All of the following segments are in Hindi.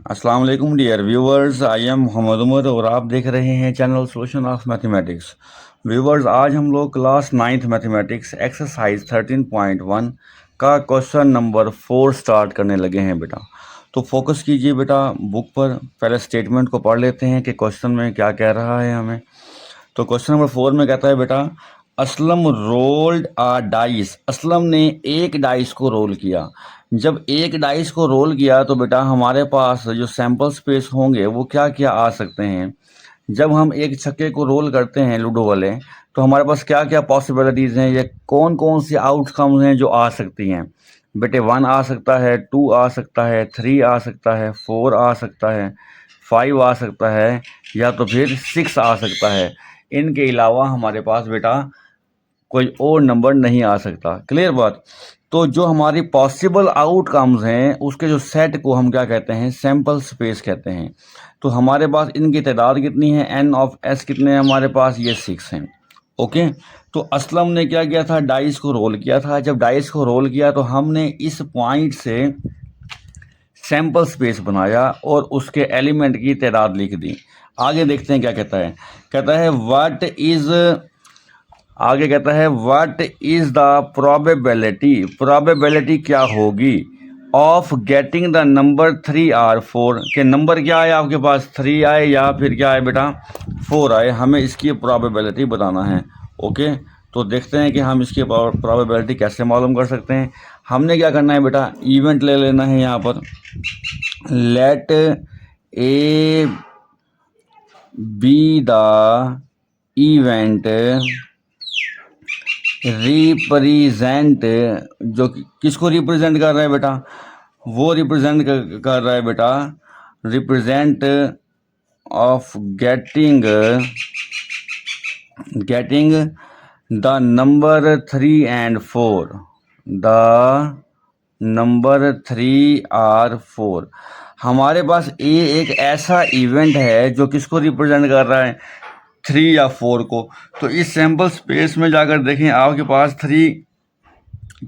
अस्सलाम वालेकुम dear viewers, I am Mohammad Umar और आप देख रहे हैं channel solution of mathematics. Viewers, आज हम लोग क्लास 9th मैथमेटिक्स एक्सरसाइज 13.1 का क्वेश्चन नंबर 4 स्टार्ट करने लगे हैं बेटा। तो फोकस कीजिए बेटा बुक पर। पहले स्टेटमेंट को पढ़ लेते हैं कि क्वेश्चन में क्या कह रहा है हमें। तो क्वेश्चन नंबर 4 में कहता है बेटा, असलम रोल्ड आ डाइस। असलम ने एक डाइस को रोल किया। जब एक डाइस को रोल किया तो बेटा हमारे पास जो सैंपल स्पेस होंगे वो क्या क्या आ सकते हैं। जब हम एक छक्के को रोल करते हैं लूडो वाले, तो हमारे पास क्या क्या पॉसिबिलिटीज़ हैं, ये कौन कौन सी आउटकम्स हैं जो आ सकती हैं। बेटे 1 आ सकता है, 2 आ सकता है, 3 आ सकता है, 4 आ सकता है, 5 आ सकता है, या तो फिर 6 आ सकता है। इनके अलावा हमारे पास बेटा कोई और नंबर नहीं आ सकता। क्लियर बात। तो जो हमारी पॉसिबल आउटकम्स हैं उसके जो सेट को हम क्या कहते हैं, सैंपल स्पेस कहते हैं। तो हमारे पास इनकी तादाद कितनी है, एन ऑफ एस कितने हैं हमारे पास, ये 6 हैं। ओके। तो असलम ने क्या किया था, डाइस को रोल किया था। जब डाइस को रोल किया तो हमने इस पॉइंट से सैंपल स्पेस बनाया और उसके एलिमेंट की तादाद लिख दी। आगे देखते हैं क्या कहता है। कहता है व्हाट इज, आगे कहता है what is the probability, probability क्या होगी ऑफ गेटिंग द नंबर 3 और 4, के नंबर क्या आए आपके पास, 3 आए या फिर क्या आए बेटा 4 आए। हमें इसकी प्रोबेबिलिटी बताना है। ओके। तो देखते हैं कि हम इसकी प्रोबेबिलिटी कैसे मालूम कर सकते हैं। हमने क्या करना है बेटा, इवेंट ले लेना है यहाँ पर। Let A be the event represent, जो किसको रिप्रेजेंट कर रहा है बेटा, वो रिप्रेजेंट कर रहा है बेटा, represent of getting the number 3 and 4, the number 3 और 4। हमारे पास ये एक ऐसा इवेंट है जो किसको रिप्रेजेंट कर रहा है, 3 या 4 को। तो इस सैंपल स्पेस में जाकर देखें आपके पास 3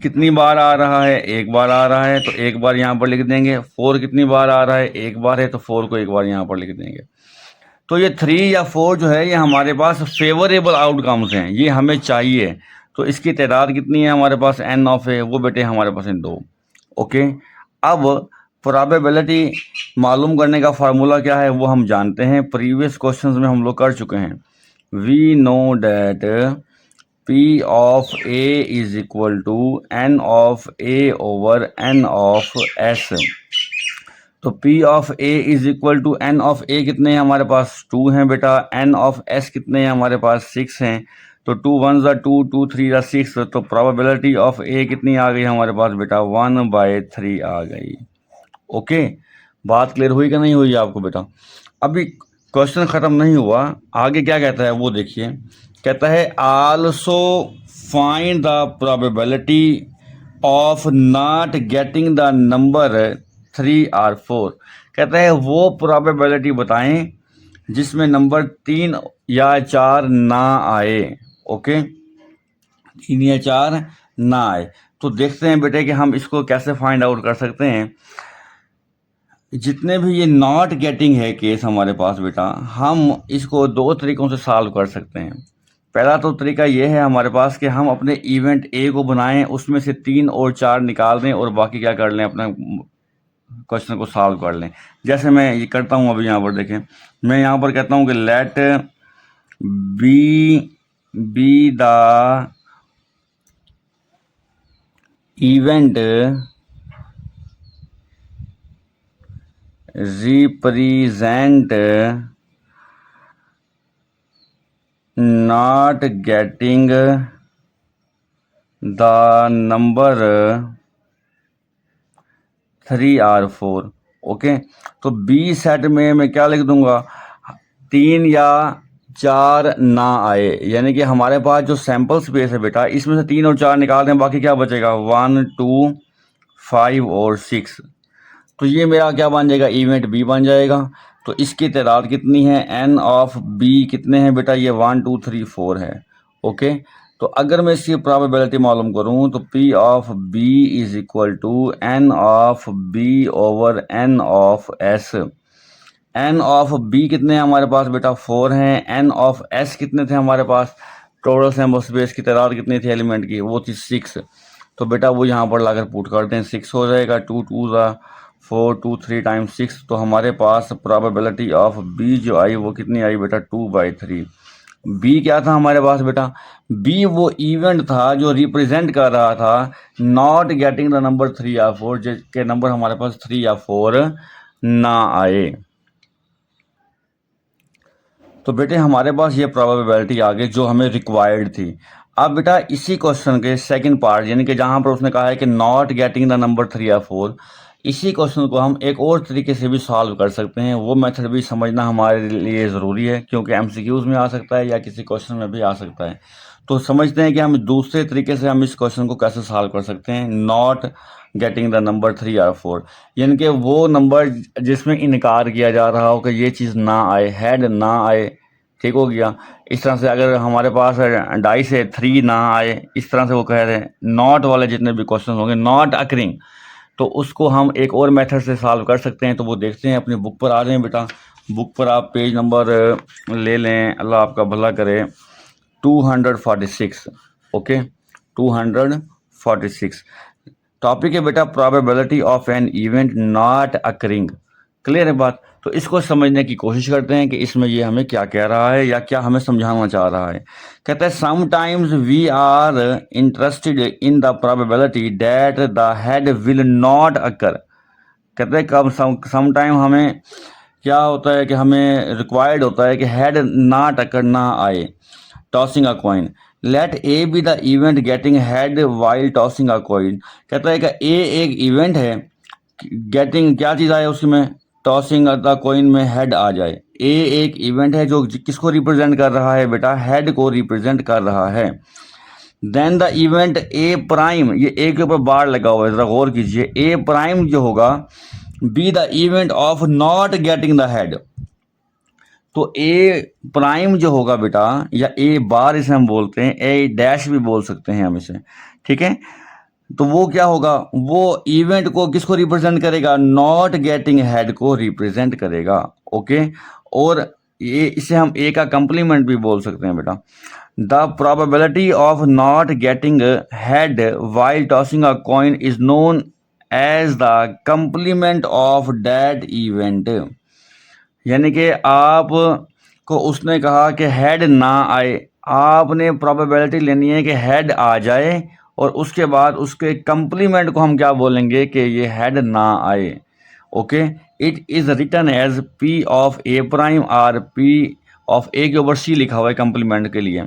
कितनी बार आ रहा है, एक बार आ रहा है, तो एक बार यहाँ पर लिख देंगे। 4 कितनी बार आ रहा है, एक बार है, तो 4 को एक बार यहाँ पर लिख देंगे। तो ये 3 या 4 जो है ये हमारे पास फेवरेबल आउटकम्स हैं, ये हमें चाहिए। तो इसकी तादाद कितनी है हमारे पास, एन ऑफ है, वो बेटे हमारे पास है 2। ओके। अब प्रोबेबिलिटी मालूम करने का फार्मूला क्या है वो हम जानते हैं, प्रीवियस क्वेश्चंस में हम लोग कर चुके हैं। We know that P of A is equal to N of A over N of S। तो P of A is equal to N of A कितने हैं हमारे पास, 2 हैं बेटा। N ऑफ S कितने हैं हमारे पास, 6 हैं। तो 2 1 ज़ा 2, 2 3 ज़ा 6। तो प्रोबेबिलिटी ऑफ A कितनी आ गई हमारे पास बेटा, 1/3 आ गई। ओके। बात क्लियर हुई कि नहीं हुई आपको बेटा। अभी क्वेश्चन ख़त्म नहीं हुआ, आगे क्या कहता है वो देखिए। कहता है also find the probability of not getting the number 3 और 4। कहता है वो प्रोबेबिलिटी बताएं जिसमें नंबर 3 या 4 ना आए। ओके, 3 या 4 ना आए। तो देखते हैं बेटे कि हम इसको कैसे फाइंड आउट कर सकते हैं। जितने भी ये नॉट गेटिंग है केस हमारे पास बेटा, हम इसको 2 तरीक़ों से सॉल्व कर सकते हैं। पहला तो तरीका ये है हमारे पास कि हम अपने इवेंट ए को बनाएं, उसमें से 3 और 4 निकाल दें और बाकी क्या कर लें, अपना क्वेश्चन को सॉल्व कर लें। जैसे मैं ये करता हूँ अभी यहाँ पर देखें, मैं यहाँ पर कहता हूँ कि let be the event represent not getting the number 3 और 4। ओके। तो बी सेट में मैं क्या लिख दूंगा, 3 या 4 ना आए, यानी कि हमारे पास जो सैंपल स्पेस है बेटा इसमें से 3 और 4 निकाल दें, बाकी क्या बचेगा, 1 2 5 और 6। तो ये मेरा क्या बन जाएगा, इवेंट बी बन जाएगा। तो इसकी तादाद कितनी है, एन ऑफ बी कितने हैं बेटा, ये 1 2 3 4 है। ओके। तो अगर मैं इसकी प्रोबेबिलिटी मालूम करूं तो P of B is equal to N of B over N of S। N of B कितने हैं हमारे पास बेटा 4 हैं। N ऑफ S कितने थे हमारे पास, टोटल सैम्पल स्पेस की तादाद कितनी थी एलिमेंट की, वो थी 6। तो बेटा वो यहाँ पर लाकर पुट करते हैं, 6 हो जाएगा, 2 2 ज़ा 4, 2 3 टाइम्स 6। तो हमारे पास प्रोबेबिलिटी ऑफ B जो आई वो कितनी आई बेटा 2/3। बी क्या था हमारे पास बेटा, बी वो इवेंट था जो रिप्रेजेंट कर रहा था नॉट गेटिंग द नंबर 3 या 4, जिसके नंबर हमारे पास 3 या 4 ना आए। तो बेटे हमारे पास ये प्रोबेबिलिटी आ गई जो हमें रिक्वायर्ड थी। अब बेटा इसी क्वेश्चन के सेकंड पार्ट यानी कि जहां पर उसने कहा है कि नॉट गेटिंग द नंबर 3 या 4, इसी क्वेश्चन को हम एक और तरीके से भी सॉल्व कर सकते हैं। वो मेथड भी समझना हमारे लिए ज़रूरी है क्योंकि एमसीक्यूज़ में आ सकता है या किसी क्वेश्चन में भी आ सकता है। तो समझते हैं कि हम दूसरे तरीके से हम इस क्वेश्चन को कैसे सॉल्व कर सकते हैं। नॉट गेटिंग द नंबर 3 या 4 यानी कि वो नंबर जिसमें इनकार किया जा रहा हो कि ये चीज़ ना आए, हेड ना आए, ठीक हो गया। इस तरह से अगर हमारे पास डाई से 3 ना आए, इस तरह से वो कह रहे हैं, नॉट वाले जितने भी क्वेश्चन होंगे नॉट अकरिंग, तो उसको हम एक और मेथड से सॉल्व कर सकते हैं। तो वो देखते हैं, अपनी बुक पर आ जाएं बेटा। बुक पर आप पेज नंबर ले लें, अल्लाह आपका भला करे, 246। ओके 246 टॉपिक है बेटा probability of an event not occurring. Clear है बात। तो इसको समझने की कोशिश करते हैं कि इसमें ये हमें क्या कह रहा है या क्या हमें समझाना चाह रहा है। कहता है sometimes we are interested in the probability that the head will not occur. कहते हैं कब समटाइम हमें क्या होता है कि हमें रिक्वायर्ड होता है कि हेड नॉट अकर ना आए। Tossing a coin, let A be the event getting head while tossing a coin. कहता है कि ए एक इवेंट है, गेटिंग क्या चीज़ आए उसमें, टॉसिंग द कॉइन में हेड आ जाए। ए एक इवेंट है जो किसको रिप्रेजेंट कर रहा है बेटा, हेड को रिप्रेजेंट कर रहा है। Then the event A prime, ये ए के ऊपर बार लगा हुआ है, जरा गौर कीजिए, ए प्राइम जो होगा be the event of not getting the head. तो ए प्राइम जो होगा बेटा, या ए बार इसे हम बोलते हैं, ए डैश भी बोल सकते हैं हम इसे, ठीक है। तो वो क्या होगा, वो इवेंट को किसको रिप्रेजेंट करेगा, नॉट गेटिंग हेड को रिप्रेजेंट करेगा। ओके, और ये इसे हम ए का कंप्लीमेंट भी बोल सकते हैं बेटा। The probability of not getting head while tossing a coin is known as the complement of that event. यानी कि आप को उसने कहा कि हेड ना आए, आपने प्रोबेबिलिटी लेनी है कि हेड आ जाए, और उसके बाद उसके कंप्लीमेंट को हम क्या बोलेंगे कि ये हेड ना आए। Okay, it is written as P of A prime or P of A के ऊपर सी लिखा हुआ है कंप्लीमेंट के लिए।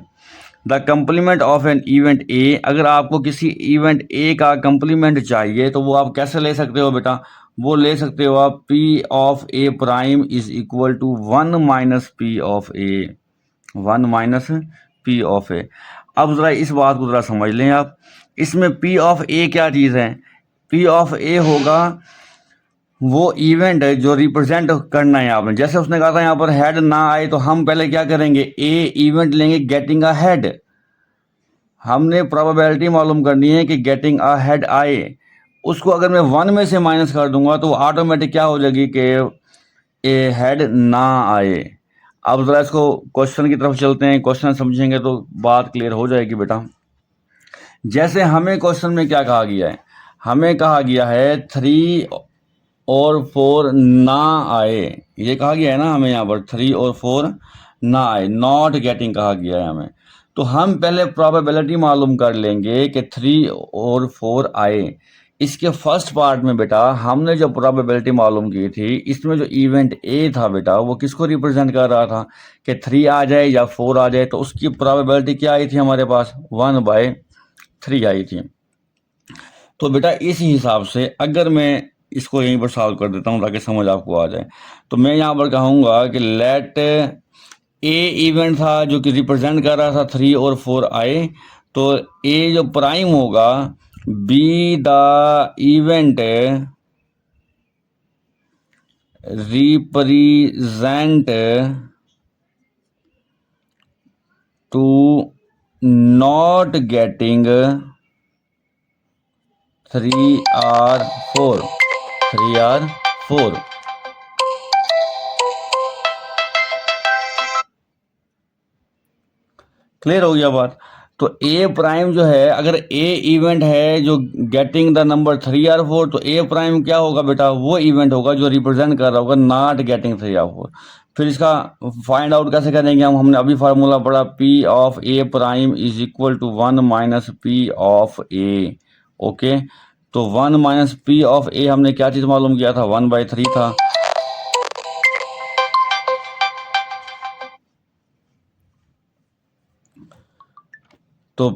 The complement of an event A, अगर आपको किसी इवेंट ए का कंप्लीमेंट चाहिए तो वो आप कैसे ले सकते हो बेटा, वो ले सकते हो आप P of A prime is equal to 1 minus P of A, 1 minus P of A. अब ज़रा इस बात को ज़रा समझ लें आप, इसमें पी ऑफ ए क्या चीज़ है, पी ऑफ ए होगा वो इवेंट है जो रिप्रेजेंट करना है आपने। जैसे उसने कहा था यहाँ पर हेड ना आए, तो हम पहले क्या करेंगे, ए इवेंट लेंगे गेटिंग अ हेड। हमने प्रोबेबिलिटी मालूम करनी है कि गेटिंग अ हेड आए, उसको अगर मैं 1 में से माइनस कर दूंगा तो ऑटोमेटिक क्या हो जाएगी कि ए हेड ना आए। अब ज़रा इसको क्वेश्चन की तरफ चलते हैं, क्वेश्चन समझेंगे तो बात क्लियर हो जाएगी बेटा। जैसे हमें क्वेश्चन में क्या कहा गया है, हमें कहा गया है 3 और 4 ना आए, ये कहा गया है ना हमें, यहाँ पर 3 और 4 ना आए, नॉट गेटिंग कहा गया है हमें। तो हम पहले प्रोबेबिलिटी मालूम कर लेंगे कि 3 और 4 आए। इसके फर्स्ट पार्ट में बेटा हमने जो प्रोबेबिलिटी मालूम की थी, इसमें जो इवेंट ए था बेटा वो किसको रिप्रेजेंट कर रहा था कि 3 आ जाए या 4 आ जाए। तो उसकी प्रोबेबिलिटी क्या आई थी हमारे पास, 1/3 आई थी। तो बेटा इसी हिसाब से अगर मैं इसको यहीं पर सॉल्व कर देता हूँ ताकि समझ आपको आ जाए, तो मैं यहाँ पर कहूँगा कि लेट ए इवेंट था जो कि रिप्रेजेंट कर रहा था 3 और 4 आए, तो ए जो प्राइम होगा be the event represent to not getting 3 or 4, 3 or 4। Clear हो गया बात। तो ए प्राइम जो है, अगर ए इवेंट है जो गेटिंग द नंबर 3 और 4, तो ए प्राइम क्या होगा बेटा, वो इवेंट होगा जो रिप्रेजेंट कर रहा होगा नॉट गेटिंग 3 और 4। फिर इसका फाइंड आउट कैसे करेंगे हम, हमने अभी फार्मूला पढ़ा, P of A prime is equal to 1 minus P of A. Okay, तो 1 माइनस पी ऑफ ए हमने क्या चीज़ मालूम किया था, 1/3 था। तो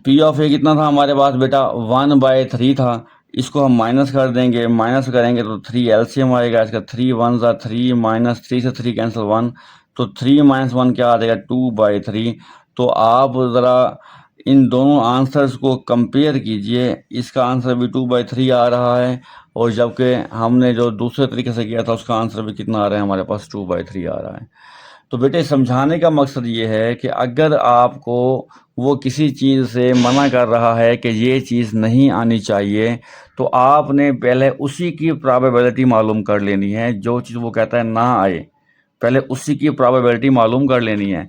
पी ऑफ ए कितना था हमारे पास बेटा, 1/3 था। इसको हम माइनस कर देंगे, माइनस करेंगे तो 3 एलसीएम आएगा इसका, 3 1 ज़ा 3, माइनस 3 से 3 कैंसिल 1, तो 3 माइनस 1 क्या आ जाएगा, 2/3। तो आप ज़रा इन दोनों आंसर्स को कंपेयर कीजिए, इसका आंसर भी 2/3 आ रहा है, और जबकि हमने जो दूसरे तरीके से किया था उसका आंसर भी कितना आ रहा है हमारे पास, 2/3 आ रहा है। तो बेटे समझाने का मकसद ये है कि अगर आपको वो किसी चीज़ से मना कर रहा है कि ये चीज़ नहीं आनी चाहिए, तो आपने पहले उसी की प्रोबेबिलिटी मालूम कर लेनी है। जो चीज़ वो कहता है ना आए, पहले उसी की प्रोबेबिलिटी मालूम कर लेनी है,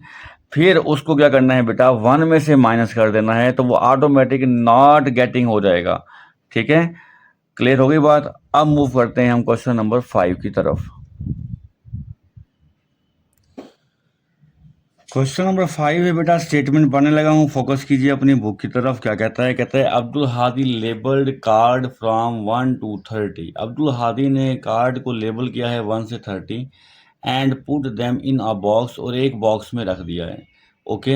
फिर उसको क्या करना है बेटा, 1 में से माइनस कर देना है, तो वो ऑटोमेटिक नॉट गेटिंग हो जाएगा। ठीक है, क्लियर हो गई बात। अब मूव करते हैं हम क्वेश्चन नंबर 5 की तरफ। क्वेश्चन नंबर 5 है बेटा, स्टेटमेंट पढ़ने लगा हूँ, फोकस कीजिए अपनी बुक की तरफ। क्या कहता है, कहता है Abdul Hadi labelled card from 1 to 30। Abdul Hadi ने कार्ड को लेबल किया है 1 से 30 and put them in a box, और एक बॉक्स में रख दिया है। Okay,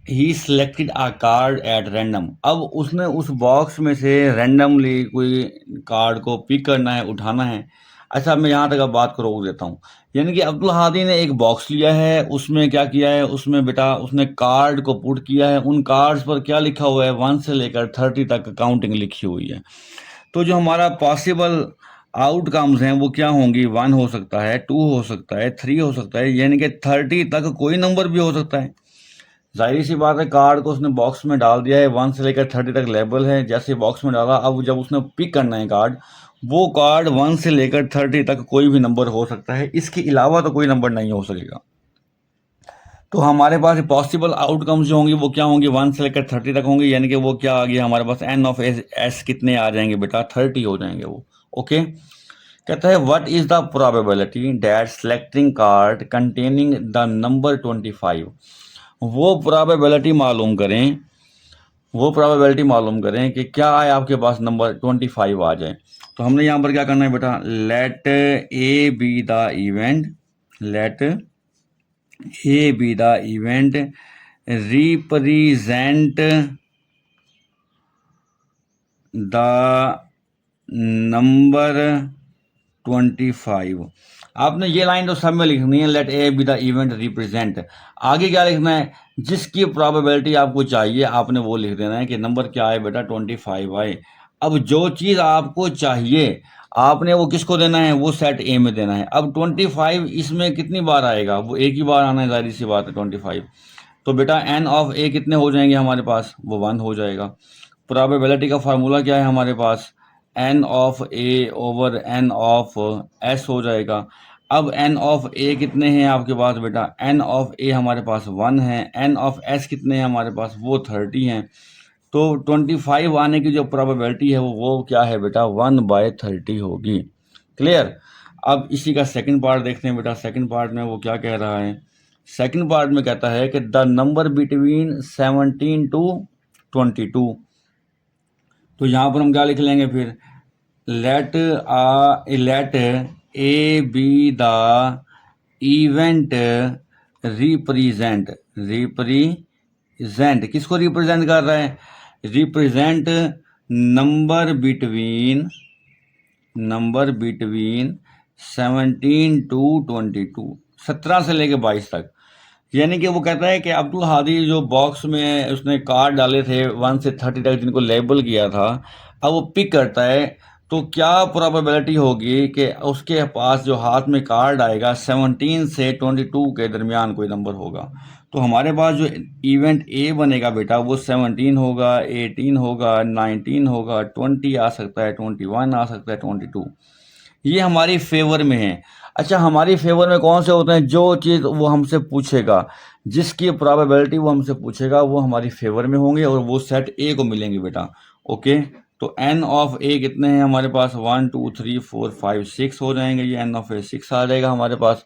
he selected a card at random. अब उसने उस बॉक्स में से रैंडमली कोई कार्ड को पिक करना है, उठाना है। अच्छा, मैं यहाँ तक अब बात को रोक देता हूँ। यानी कि अब्दुल हादी ने एक बॉक्स लिया है, उसमें क्या किया है, उसमें बेटा उसने कार्ड को पुट किया है। उन कार्ड्स पर क्या लिखा हुआ है, 1 से लेकर 30 तक काउंटिंग लिखी हुई है। तो जो हमारा पॉसिबल आउटकम्स हैं वो क्या होंगी, 1 हो सकता है, 2 हो सकता है, 3 हो सकता है, यानी कि 30 तक कोई नंबर भी हो सकता है। जाहिर सी बात है, कार्ड को उसने बॉक्स में डाल दिया है, 1 से लेकर 30 तक लेबल है, जैसे बॉक्स में डाला, अब जब उसने पिक करना है कार्ड, वो कार्ड 1 से लेकर 30 तक कोई भी नंबर हो सकता है, इसके अलावा तो कोई नंबर नहीं हो सकेगा। तो हमारे पास पॉसिबल आउटकम्स जो होंगे वो क्या होंगे, 1 से लेकर 30 तक होंगे, यानी कि वो क्या आ गया हमारे पास, एन ऑफ एस कितने आ जाएंगे बेटा, 30 हो जाएंगे वो। ओके, कहता है what is the probability that selecting card containing the number 25। वो प्रोबेबिलिटी मालूम करें, वो प्रोबेबिलिटी मालूम करें कि क्या है आपके पास नंबर 25 आ जाए। तो हमने यहाँ पर क्या करना है बेटा, let A be the event, let A be the event represent the number 25। आपने ये लाइन तो सब में लिखनी है, let A be the event represent. आगे क्या लिखना है, जिसकी प्रोबेबिलिटी आपको चाहिए आपने वो लिख देना है कि नंबर क्या है बेटा, 25 आए। अब जो चीज़ आपको चाहिए आपने वो किसको देना है, वो सेट ए में देना है। अब 25 इसमें कितनी बार आएगा, वो एक ही बार आना है, जाहिर सी बात है 25। तो बेटा एन ऑफ ए कितने हो जाएंगे हमारे पास, वो 1 हो जाएगा। प्रोबेबिलिटी का फार्मूला क्या है हमारे पास, N of A over N of S हो जाएगा। अब एन ऑफ ए कितने हैं आपके पास बेटा, एन ऑफ ए हमारे पास 1 है, एन ऑफ एस कितने हैं हमारे पास, वो 30 हैं। तो 25 आने की जो प्रोबेबिलिटी है वो क्या है बेटा, 1/30 होगी। क्लियर। अब इसी का सेकंड पार्ट देखते हैं बेटा, सेकंड पार्ट में वो क्या कह रहा है। सेकंड पार्ट में कहता है कि द नंबर बिटवीन 17 to 22। तो यहाँ पर हम क्या लिख लेंगे फिर, let A be the event represent किसको रिप्रेजेंट कर रहा है, रिप्रेजेंट नंबर बिटवीन 17 to 22, 17 से लेके 22 तक। यानी कि वो कहता है कि अब्दुल हादी जो बॉक्स में उसने कार्ड डाले थे 1 से 30 तक जिनको लेबल किया था, अब वो पिक करता है, तो क्या प्रोबेबिलिटी होगी कि उसके पास जो हाथ में कार्ड आएगा 17 से 22 के दरमियान कोई नंबर होगा। तो हमारे पास जो इवेंट ए बनेगा बेटा वो 17 होगा, 18 होगा, 19 होगा, 20 आ सकता है, 21 आ सकता है, 22। ये हमारी फेवर में है। अच्छा, हमारी फेवर में कौन से होते हैं? जो चीज़ वो हमसे पूछेगा, जिसकी प्रोबेबिलिटी वो हमसे पूछेगा, वो हमारी फेवर में होंगे और वो सेट ए को मिलेंगे बेटा। ओके, तो एन ऑफ ए कितने हैं हमारे पास? 1 2 3 4 5 6 हो जाएंगे। ये एन ऑफ ए 6 आ जाएगा हमारे पास।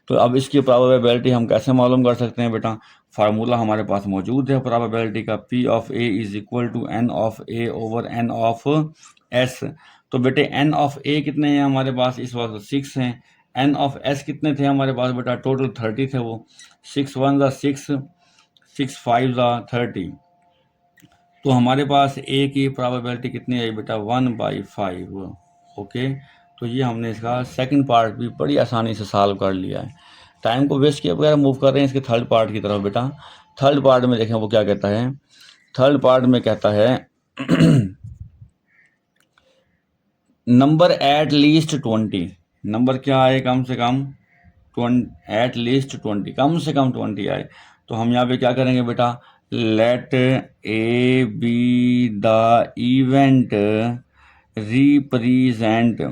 तो अब इसकी प्रोबेबिलिटी हम कैसे मालूम कर सकते हैं बेटा? फार्मूला हमारे पास मौजूद है प्रोबेबिलिटी का, P of A is equal to N of A over N of S. तो बेटे एन ऑफ ए कितने हैं हमारे पास इस वक्त? 6 हैं। एन ऑफ एस कितने थे हमारे पास बेटा? टोटल 30 थे वो। 6 1 ज़ा 6, 6 5 ज़ा 30। तो हमारे पास ए की प्रोबेबिलिटी कितनी आई बेटा? 1/5। ओके, तो ये हमने इसका सेकंड पार्ट भी बड़ी आसानी से सॉल्व कर लिया है। टाइम को वेस्ट किए बगैर मूव कर रहे हैं इसके थर्ड पार्ट की तरफ बेटा। थर्ड पार्ट में देखें वो क्या कहता है। थर्ड पार्ट में कहता है नंबर एट लीस्ट 20। नंबर क्या आए? कम से कम 20, एट लीस्ट 20, कम से कम 20 आए। तो हम यहाँ पे क्या करेंगे बेटा? Let A be the event represent,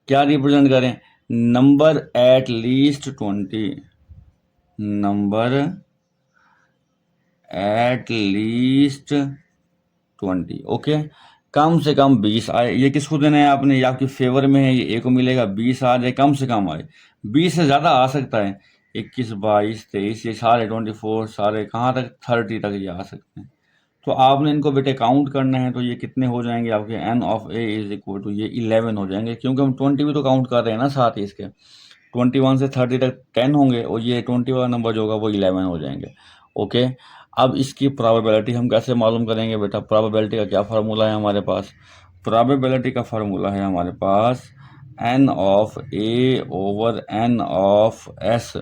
क्या रिप्रेजेंट करें? Number at least 20, number at least 20। Okay, कम से कम 20 आए। ये किसको देना है आपने? ये आपकी फेवर में है, ये ए को मिलेगा। 20 आ जाए, कम से कम आए। 20 से ज़्यादा आ सकता है, 21 22 23, ये सारे 24, सारे कहाँ तक? 30 तक ये आ सकते हैं। तो आपने इनको बेटे काउंट करना है। तो ये कितने हो जाएंगे आपके? N of A is equal to ये 11 हो जाएंगे, क्योंकि हम 20 भी तो काउंट कर रहे हैं ना साथ ही इसके। 21 से 30 तक 10 होंगे और ये 20 वाला नंबर जो होगा वो 11 हो जाएंगे। ओके, अब इसकी प्रोबेबिलिटी हम कैसे मालूम करेंगे बेटा? प्रोबेबिलिटी का क्या फार्मूला है हमारे पास? प्रोबेबिलिटी का फार्मूला है हमारे पास N of A over N of S.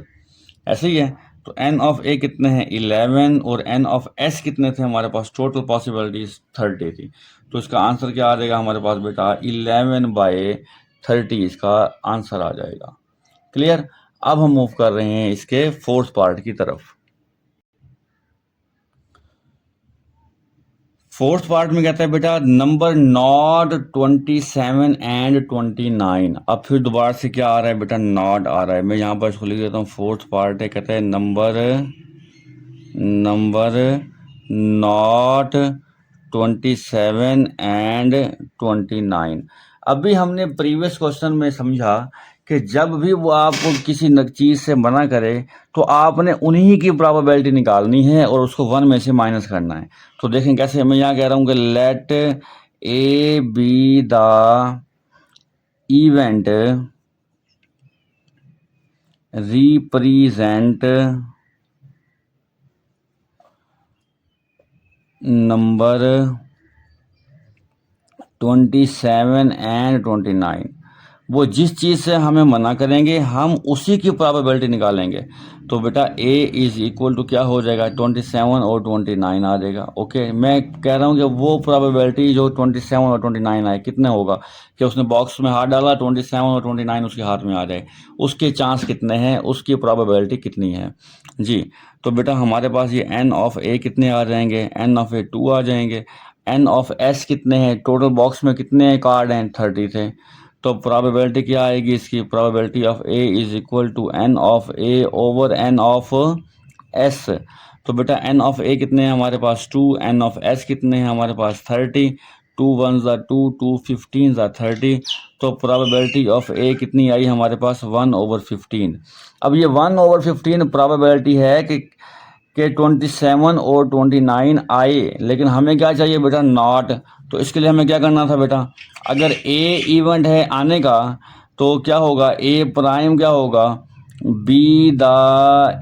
ऐसे ही है। तो एन ऑफ ए कितने हैं? 11, और एन ऑफ एस कितने थे हमारे पास? टोटल पॉसिबिलिटीज 30 थी। तो इसका आंसर क्या आ जाएगा हमारे पास बेटा? 11/30 इसका आंसर आ जाएगा। क्लियर? अब हम मूव कर रहे हैं इसके फोर्थ पार्ट की तरफ। फोर्थ पार्ट में कहता है बेटा नंबर नॉट 27 एंड 29। अब फिर दोबारा से क्या आ रहा है बेटा? नॉट आ रहा है। मैं यहाँ पर इसको लिख देता हूँ। फोर्थ पार्ट है, कहता है नंबर नॉट 27 एंड 29। अभी हमने प्रीवियस क्वेश्चन में समझा कि जब भी वो आपको किसी चीज़ से मना करे तो आपने उन्हीं की प्रोबेबिलिटी निकालनी है और उसको 1 में से माइनस करना है। तो देखें कैसे। मैं यहाँ कह रहा हूँ कि let A be the event represent number 27 and 29। वो जिस चीज़ से हमें मना करेंगे हम उसी की प्रोबेबिलिटी निकालेंगे। तो बेटा a इज इक्वल टू क्या हो जाएगा? 27 और 29 आ जाएगा। ओके, मैं कह रहा हूँ कि वो प्रोबेबिलिटी जो 27 और 29 आए, कितने होगा कि उसने बॉक्स में हाथ डाला, 27 और 29 उसके हाथ में आ जाए, उसके चांस कितने हैं, उसकी प्रोबेबिलिटी कितनी है जी। तो बेटा हमारे पास ये एन ऑफ ए कितने आ जाएंगे? एन ऑफ ए 2 आ जाएंगे। एन ऑफ एस कितने हैं? टोटल बॉक्स में कितने कार्ड हैं? 30 थे। तो प्रोबेबिलिटी क्या आएगी इसकी? Probability of A is equal to N of A over N of S. तो बेटा एन ऑफ ए कितने हैं हमारे पास? 2। एन ऑफ एस कितने हैं हमारे पास? 30। 2 1 ज़ा 2, 2 15 ज़ा 30। तो प्रोबेबिलिटी ऑफ ए कितनी आई हमारे पास? 1/15। अब ये 1/15 प्रोबेबिलिटी है कि 27 और 29 आए, लेकिन हमें क्या चाहिए बेटा? नॉट। तो इसके लिए हमें क्या करना था बेटा? अगर ए इवेंट है आने का तो क्या होगा? ए प्राइम क्या होगा? बी द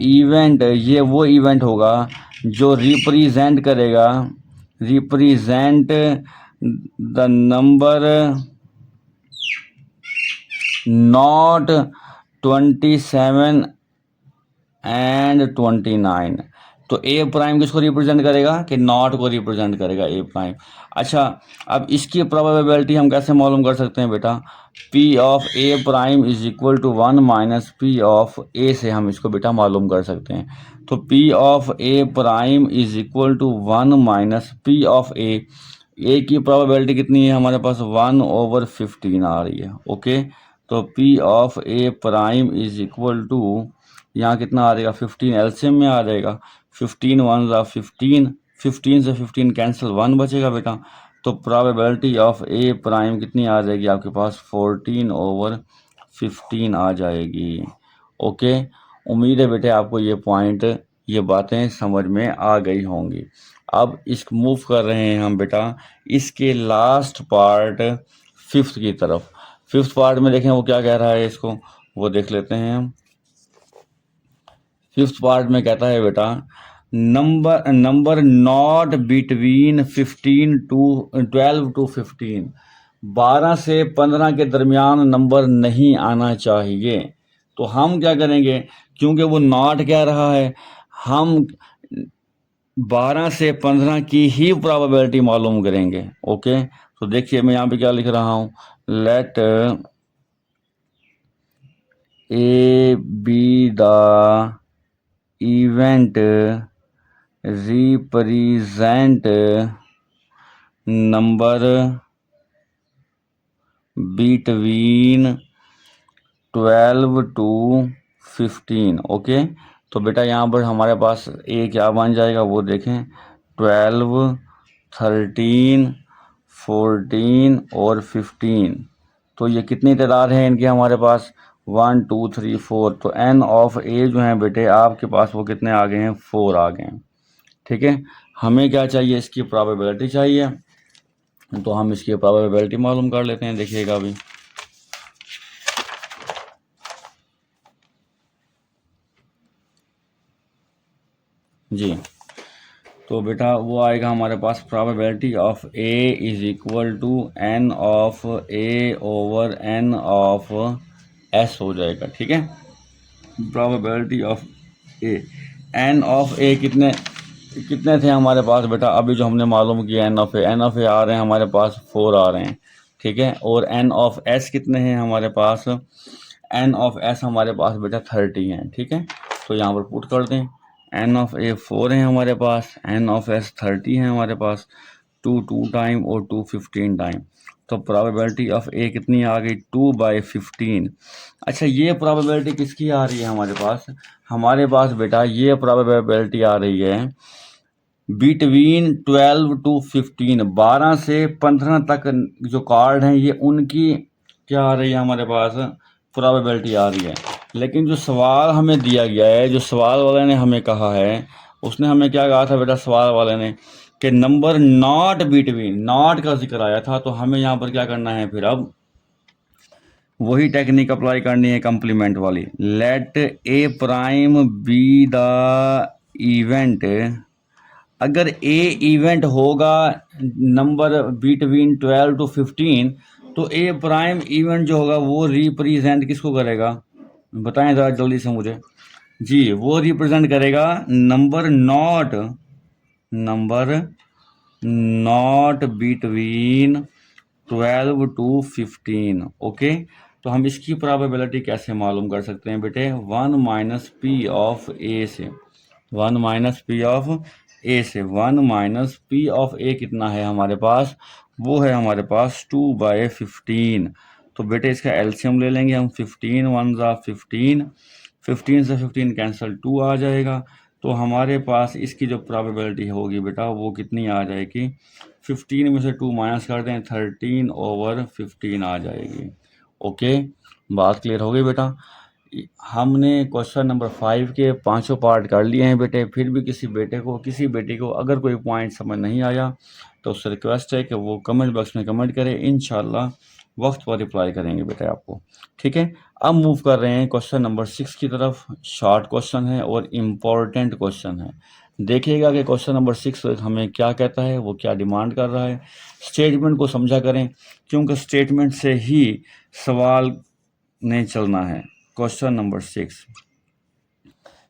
इवेंट, ये वो इवेंट होगा जो रिप्रेजेंट करेगा, represent the number not 27 and 29। तो ए प्राइम किसको रिप्रेजेंट करेगा कि नॉट को रिप्रेजेंट करेगा ए प्राइम। अच्छा, अब इसकी प्रोबेबिलिटी हम कैसे मालूम कर सकते हैं बेटा, P of A prime is equal to 1 minus P of A से हम इसको बेटा मालूम कर सकते हैं। तो P of A prime is equal to 1 minus P of A की प्रोबेबिलिटी कितनी है हमारे पास, 1/15 आ रही है। ओके, तो P of A prime is equal to, यहाँ कितना आ जाएगा 15, एलसीएम में आ जाएगा 15 1 15, 15 से 15 कैंसिल, 1 बचेगा बेटा। तो प्रोबेबिलिटी ऑफ ए प्राइम कितनी आ जाएगी आपके पास, 14/15 आ जाएगी। ओके, उम्मीद है बेटे आपको ये पॉइंट, ये बातें समझ में आ गई होंगी। अब इस मूव कर रहे हैं हम बेटा इसके लास्ट पार्ट, फिफ्थ की तरफ। फिफ्थ पार्ट में देखें वो क्या कह रहा है, इसको वो देख लेते हैं हम। फिफ्थ पार्ट में कहता है बेटा, नंबर नॉट बिटवीन 12 to 15, 12 से 15 के दरमियान नंबर नहीं आना चाहिए। तो हम क्या करेंगे, क्योंकि वो नॉट कह रहा है, हम 12 से 15 की ही प्रोबेबिलिटी मालूम करेंगे। ओके, तो देखिए मैं यहाँ पे क्या लिख रहा हूँ, let A be the event represent number between 12 to 15। Okay, तो बेटा यहाँ पर हमारे पास ए क्या बन जाएगा वो देखें, 12, 13, 14 और 15। तो ये कितनी तादाद है इनके हमारे पास, 1 2 3 4। तो एन ऑफ ए जो है बेटे आपके पास वो कितने आ गए हैं, 4 आ गए हैं। ठीक है, हमें क्या चाहिए, इसकी प्रोबेबिलिटी चाहिए। तो हम इसकी प्रोबेबिलिटी मालूम कर लेते हैं, देखिएगा अभी। जी, तो बेटा वो आएगा हमारे पास, probability of A is equal to N of A over N of S हो जाएगा। ठीक है, probability of A, N of A कितने कितने थे हमारे पास बेटा, अभी जो हमने मालूम किया एन ऑफ ए आ रहे हैं हमारे पास 4 आ रहे हैं। ठीक है, और एन ऑफ एस कितने हैं हमारे पास, एन ऑफ एस हमारे पास बेटा 30 हैं। ठीक है, तो यहाँ पर पुट कर दें, एन ऑफ ए 4 है हमारे पास, एन ऑफ एस 30 है हमारे पास, 2 टाइम और 2 15 टाइम। तो प्रोबेबिलिटी ऑफ ए कितनी आ गई, 2/15। अच्छा, ये प्रोबेबिलिटी किसकी आ रही है हमारे पास बेटा ये प्रोबेबिलिटी आ रही है बिटवीन 12 to 15, 12 से 15 तक जो कार्ड हैं ये उनकी क्या आ रही है हमारे पास, प्रोबेबिलिटी आ रही है। लेकिन जो सवाल हमें दिया गया है, जो सवाल वाले ने हमें कहा है, उसने हमें क्या कहा था बेटा, सवाल वाले ने कि नंबर नॉट बिटवीन, नॉट का जिक्र आया था। तो हमें यहाँ पर क्या करना है, फिर अब वही टेक्निक अप्लाई करनी है कंप्लीमेंट वाली। Let A prime be the event, अगर ए इवेंट होगा नंबर बिटवीन 12 to 15, तो ए प्राइम इवेंट जो होगा वो रिप्रेजेंट किसको करेगा, बताएं ज़रा जल्दी से मुझे। जी, वो रिप्रेजेंट करेगा number not between 12 to 15। Okay, तो हम इसकी प्रोबेबिलिटी कैसे मालूम कर सकते हैं बेटे, 1 माइनस पी ऑफ ए से, 1 माइनस पी ऑफ ए से, 1 माइनस पी ऑफ ए कितना है हमारे पास, वो है हमारे पास 2/15। तो बेटे इसका एलसीएम ले लेंगे हम, 15 1 15, 15 से 15 कैंसिल, 2 आ जाएगा। तो हमारे पास इसकी जो प्रोबेबिलिटी होगी बेटा वो कितनी आ जाएगी, 15 में से 2 माइनस कर दें, 13/15 आ जाएगी। ओके, बात क्लियर हो गई बेटा। हमने क्वेश्चन नंबर 5 के 5 पार्ट कर लिए हैं बेटे। फिर भी किसी बेटी को अगर कोई पॉइंट समझ नहीं आया तो उससे रिक्वेस्ट है कि वो कमेंट बॉक्स में कमेंट करें, इंशाल्लाह वक्त पर रिप्लाई करेंगे बेटे आपको। ठीक है, अब मूव कर रहे हैं क्वेश्चन नंबर 6 की तरफ। शॉर्ट क्वेश्चन है और इम्पोर्टेंट क्वेश्चन है। देखिएगा कि क्वेश्चन नंबर 6 हमें क्या कहता है, वो क्या डिमांड कर रहा है। स्टेटमेंट को समझा करें, क्योंकि स्टेटमेंट से ही सवाल नहीं चलना है। क्वेश्चन नंबर 6,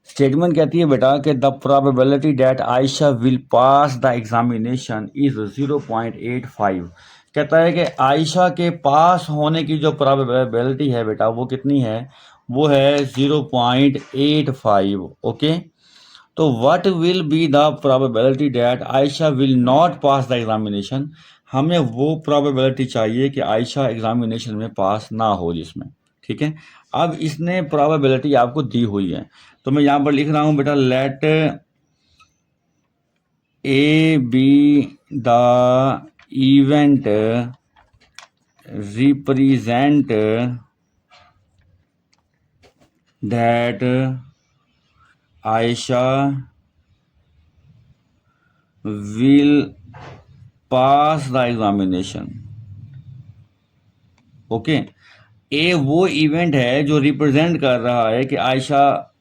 स्टेटमेंट कहती है बेटा कि the probability that Ayesha will pass the examination is 0.85। कहता है कि आयशा के पास होने की जो प्रोबेबिलिटी है बेटा वो कितनी है, वो है 0.85। ओके, तो what will be the probability that Ayesha will not pass the examination. हमें वो प्रोबेबिलिटी चाहिए कि आयशा एग्जामिनेशन में पास ना हो जिसमें, ठीक है। अब इसने प्रोबेबिलिटी आपको दी हुई है, तो मैं यहाँ पर लिख रहा हूँ बेटा let A be the event represent that Ayesha will pass the examination. Okay, A वो इवेंट है जो रिप्रेजेंट कर रहा है कि आयशा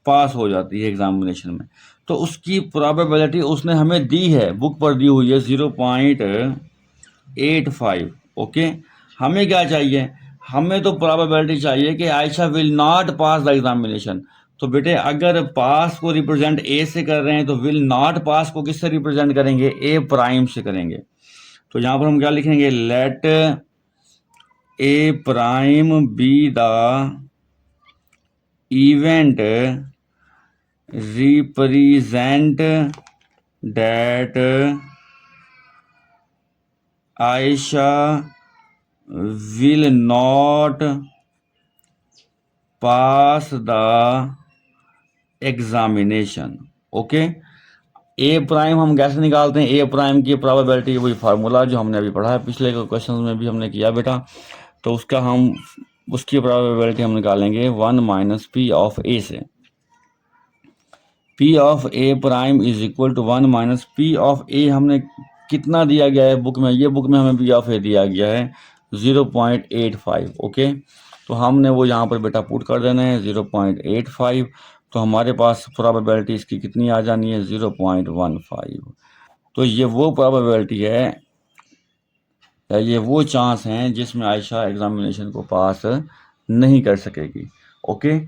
पास हो जाती है एग्जामिनेशन में, तो उसकी प्रोबेबिलिटी उसने हमें दी है, बुक पर दी हुई है 0.85। ओके, हमें क्या चाहिए, हमें तो प्रोबेबिलिटी चाहिए कि Ayesha will not pass the examination. तो बेटे अगर पास को रिप्रेजेंट ए से कर रहे हैं तो विल नॉट पास को किससे रिप्रेजेंट करेंगे, ए प्राइम से करेंगे। तो यहाँ पर हम क्या लिखेंगे, let A prime be the event represent that Aisha will not pass the examination। Okay, A prime हम कैसे निकालते हैं, ए प्राइम की प्रोबेबिलिटी वही फार्मूला जो हमने अभी पढ़ा है, पिछले क्वेश्चन में भी हमने किया बेटा। तो उसका हम उसकी प्रोबेबिलिटी हम निकालेंगे 1 - p ऑफ ए से। P of A prime is equal to 1 - p of A हमने कितना दिया गया है बुक में, ये बुक में हमें P ऑफ ए दिया गया है 0.85। ओके, तो हमने वो यहाँ पर बेटा पुट कर देना है 0.85। तो हमारे पास प्रोबेबिलिटी इसकी कितनी आ जानी है, 0.15। तो ये वो प्रोबेबिलिटी है या ये वो चांस हैं जिसमें आयशा एग्जामिनेशन को पास नहीं कर सकेगी। ओके।